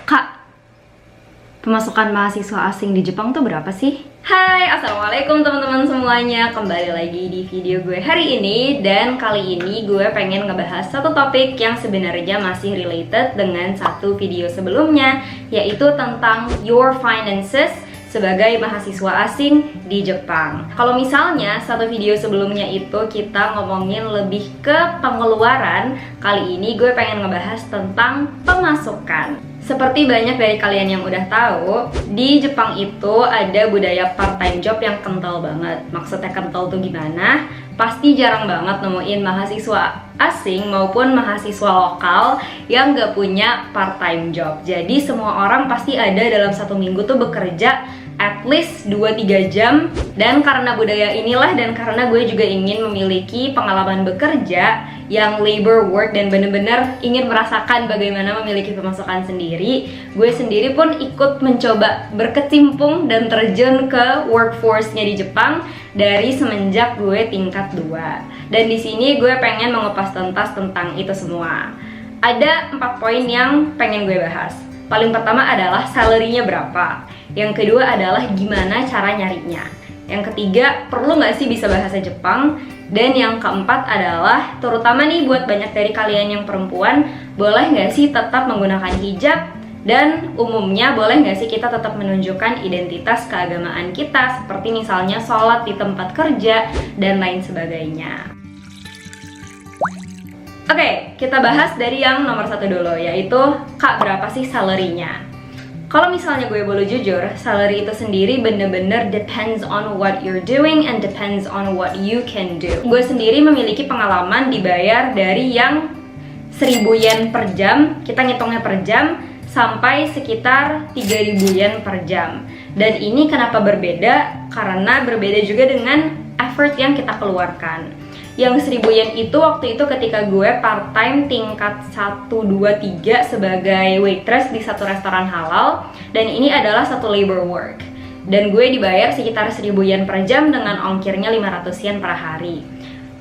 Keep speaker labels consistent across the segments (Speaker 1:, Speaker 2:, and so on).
Speaker 1: Kak, pemasukan mahasiswa asing di Jepang tuh berapa sih? Hai, assalamualaikum teman-teman semuanya. Kembali lagi di video gue hari ini. Dan kali ini gue pengen ngebahas satu topik yang sebenarnya masih related dengan satu video sebelumnya, yaitu tentang your finances sebagai mahasiswa asing di Jepang. Kalau misalnya satu video sebelumnya itu kita ngomongin lebih ke pengeluaran, kali ini gue pengen ngebahas tentang pemasukan. Seperti banyak dari kalian yang udah tahu, di Jepang itu ada budaya part-time job yang kental banget. Maksudnya kental tuh gimana? Pasti jarang banget nemuin mahasiswa asing maupun mahasiswa lokal yang gak punya part-time job. Jadi semua orang pasti ada dalam satu minggu tuh bekerja at least 2-3 jam. Dan karena budaya inilah dan karena gue juga ingin memiliki pengalaman bekerja yang labor work dan bener-bener ingin merasakan bagaimana memiliki pemasukan sendiri, gue sendiri pun ikut mencoba berkecimpung dan terjun ke workforce-nya di Jepang dari semenjak gue tingkat 2. Dan di sini gue pengen mengupas tuntas tentang itu semua. Ada 4 poin yang pengen gue bahas. Paling pertama adalah salary-nya berapa. Yang kedua adalah gimana cara nyarinya. Yang ketiga, perlu nggak sih bisa bahasa Jepang? Dan yang keempat adalah, terutama nih buat banyak dari kalian yang perempuan, boleh nggak sih tetap menggunakan hijab? Dan umumnya boleh nggak sih kita tetap menunjukkan identitas keagamaan kita, seperti misalnya sholat di tempat kerja dan lain sebagainya. Oke, kita bahas dari yang nomor 1 dulu, yaitu Kak, berapa sih salary-nya? Kalau misalnya gue boleh jujur, salary itu sendiri bener-bener depends on what you're doing and depends on what you can do. Gue sendiri memiliki pengalaman dibayar dari yang 1000 yen per jam, kita ngitungnya per jam, sampai sekitar 3000 yen per jam. Dan ini kenapa berbeda? Karena berbeda juga dengan effort yang kita keluarkan. Yang 1000 yen itu waktu itu ketika gue part-time tingkat 1, 2, 3 sebagai waitress di satu restoran halal. Dan ini adalah satu labor work. Dan gue dibayar sekitar 1000 yen per jam dengan ongkirnya 500 yen per hari.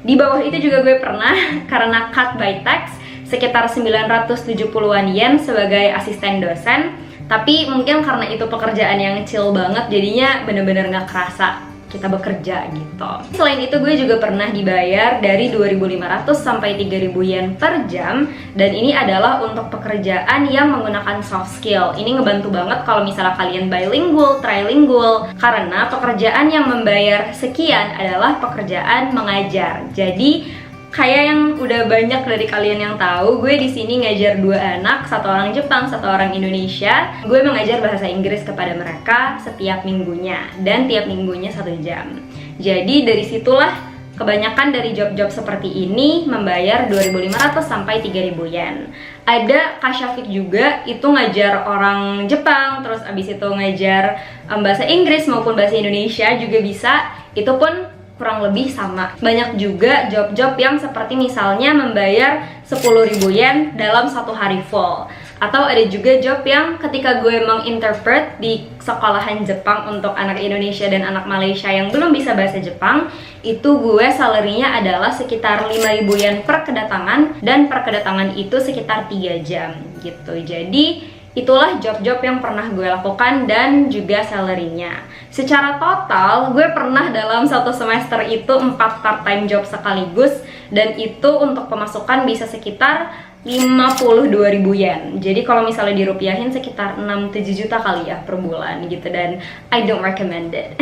Speaker 1: Di bawah itu juga gue pernah, karena cut by tax, sekitar 970-an yen sebagai asisten dosen. Tapi mungkin karena itu pekerjaan yang chill banget, jadinya bener-bener gak kerasa kita bekerja gitu. Selain itu gue juga pernah dibayar dari 2.500 sampai 3.000 yen per jam. Dan ini adalah untuk pekerjaan yang menggunakan soft skill. Ini ngebantu banget kalau misalnya kalian bilingual, trilingual, karena pekerjaan yang membayar sekian adalah pekerjaan mengajar. Jadi kayak yang udah banyak dari kalian yang tahu, gue di sini ngajar 2 anak, satu orang Jepang, satu orang Indonesia. Gue mengajar bahasa Inggris kepada mereka setiap minggunya, dan tiap minggunya 1 jam. Jadi dari situlah kebanyakan dari job-job seperti ini membayar 2.500 sampai 3.000 yen. Ada Kak Syafiq juga, itu ngajar orang Jepang, terus abis itu ngajar bahasa Inggris maupun bahasa Indonesia juga bisa. Itu pun kurang lebih sama. Banyak juga job-job yang seperti misalnya membayar 10.000 yen dalam 1 hari full. Atau ada juga job yang ketika gue menginterpret di sekolahan Jepang untuk anak Indonesia dan anak Malaysia yang belum bisa bahasa Jepang, itu gue salary-nya adalah sekitar 5.000 yen per kedatangan, dan per kedatangan itu sekitar 3 jam gitu. Jadi itulah job-job yang pernah gue lakukan dan juga salary-nya. Secara total, gue pernah dalam satu semester itu 4 part-time job sekaligus. Dan itu untuk pemasukan bisa sekitar 52.000 yen. Jadi kalau misalnya dirupiahin sekitar 6-7 juta kali ya per bulan gitu. Dan I don't recommend it.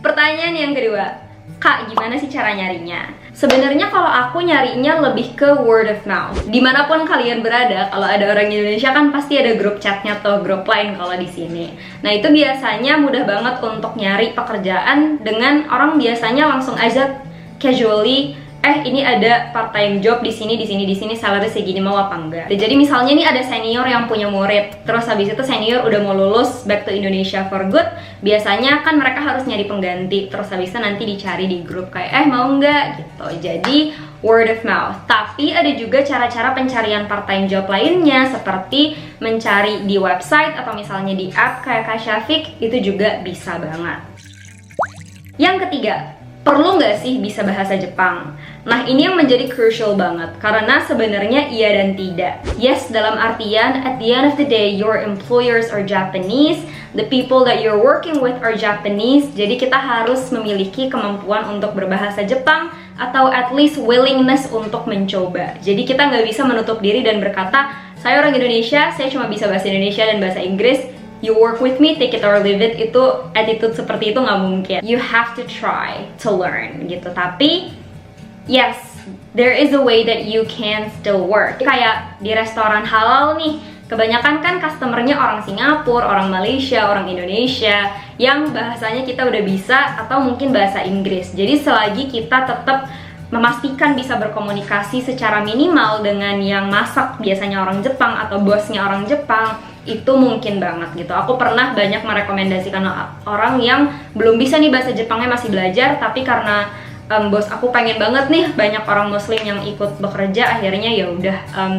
Speaker 1: Pertanyaan yang kedua, Kak, gimana sih cara nyarinya? Sebenarnya kalau aku nyarinya lebih ke word of mouth. Dimanapun kalian berada, kalau ada orang Indonesia kan pasti ada grup chatnya atau grup lain kalau di sini. Nah itu biasanya mudah banget untuk nyari pekerjaan dengan orang biasanya langsung aja casually, ini ada part-time job di sini, salary segini, mau apa enggak? Jadi misalnya nih ada senior yang punya murid, terus habis itu senior udah mau lulus back to Indonesia for good, biasanya kan mereka harus nyari pengganti, terus habis itu nanti dicari di grup kayak mau enggak gitu. Jadi word of mouth. Tapi ada juga cara-cara pencarian part-time job lainnya, seperti mencari di website atau misalnya di app kayak Kak Syafiq, itu juga bisa banget. Yang ketiga, perlu nggak sih bisa bahasa Jepang? Nah, ini yang menjadi crucial banget, karena sebenarnya iya dan tidak. Yes, dalam artian, at the end of the day, your employers are Japanese, the people that you're working with are Japanese, jadi kita harus memiliki kemampuan untuk berbahasa Jepang, atau at least willingness untuk mencoba. Jadi kita nggak bisa menutup diri dan berkata, saya orang Indonesia, saya cuma bisa bahasa Indonesia dan bahasa Inggris, you work with me, take it or leave it, itu attitude seperti itu nggak mungkin. You have to try to learn gitu. Tapi yes, there is a way that you can still work. Kayak di restoran halal nih, kebanyakan kan customernya orang Singapura, orang Malaysia, orang Indonesia, yang bahasanya kita udah bisa atau mungkin bahasa Inggris. Jadi selagi kita tetap memastikan bisa berkomunikasi secara minimal dengan yang masak biasanya orang Jepang atau bosnya orang Jepang, itu mungkin banget gitu. Aku pernah banyak merekomendasikan orang yang belum bisa nih bahasa Jepangnya, masih belajar, tapi karena bos aku pengen banget nih banyak orang muslim yang ikut bekerja, akhirnya ya udah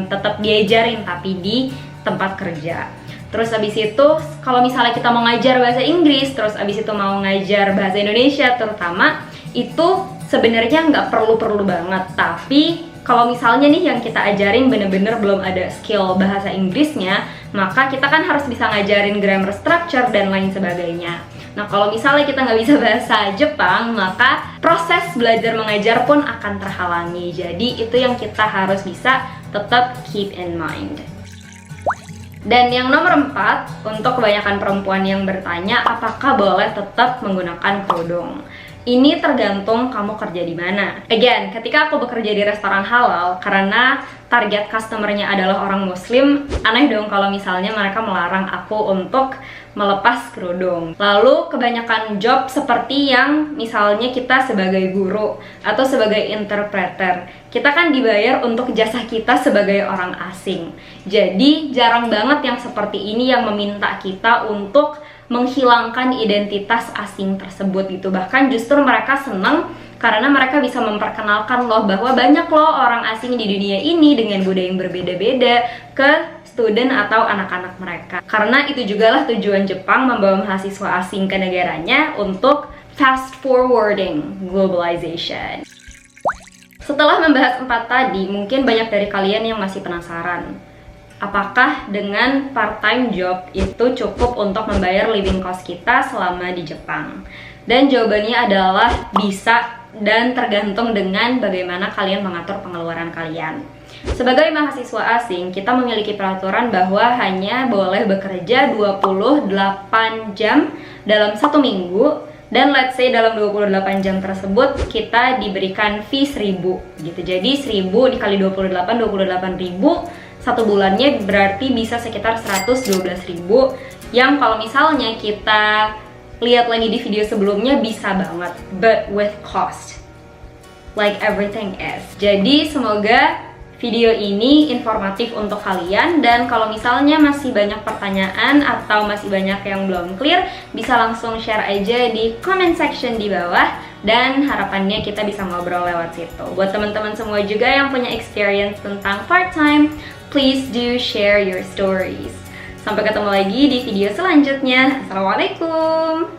Speaker 1: tetap diajarin tapi di tempat kerja. Terus abis itu kalau misalnya kita mau ngajar bahasa Inggris, terus abis itu mau ngajar bahasa Indonesia terutama, itu sebenarnya nggak perlu-perlu banget. Tapi kalau misalnya nih yang kita ajarin bener-bener belum ada skill bahasa Inggrisnya, maka kita kan harus bisa ngajarin grammar, structure, dan lain sebagainya. Nah, kalau misalnya kita nggak bisa bahasa Jepang, maka proses belajar mengajar pun akan terhalangi. Jadi itu yang kita harus bisa tetap keep in mind. Dan yang nomor 4, untuk kebanyakan perempuan yang bertanya apakah boleh tetap menggunakan kerudung. Ini tergantung kamu kerja di mana. Again, ketika aku bekerja di restoran halal, karena target customernya adalah orang muslim, aneh dong kalau misalnya mereka melarang aku untuk melepas kerudung. Lalu kebanyakan job seperti yang misalnya kita sebagai guru atau sebagai interpreter, kita kan dibayar untuk jasa kita sebagai orang asing. Jadi jarang banget yang seperti ini yang meminta kita untuk menghilangkan identitas asing tersebut gitu. Bahkan justru mereka senang karena mereka bisa memperkenalkan loh bahwa banyak loh orang asing di dunia ini dengan budaya yang berbeda-beda ke student atau anak-anak mereka. Karena itu jugalah tujuan Jepang membawa mahasiswa asing ke negaranya untuk fast forwarding globalization. Setelah membahas 4 tadi, mungkin banyak dari kalian yang masih penasaran. Apakah dengan part-time job itu cukup untuk membayar living cost kita selama di Jepang? Dan jawabannya adalah bisa, dan tergantung dengan bagaimana kalian mengatur pengeluaran kalian. Sebagai mahasiswa asing, kita memiliki peraturan bahwa hanya boleh bekerja 28 jam dalam 1 minggu. Dan let's say dalam 28 jam tersebut kita diberikan fee 1.000 gitu. Jadi 1.000 dikali 28 ribu, 1 bulannya berarti bisa sekitar 112.000, yang kalau misalnya kita lihat lagi di video sebelumnya bisa banget, but with cost, like everything is. Jadi semoga video ini informatif untuk kalian, dan kalau misalnya masih banyak pertanyaan atau masih banyak yang belum clear, bisa langsung share aja di comment section di bawah, dan harapannya kita bisa ngobrol lewat situ. Buat teman-teman semua juga yang punya experience tentang part-time, please do share your stories. Sampai ketemu lagi di video selanjutnya. Assalamualaikum.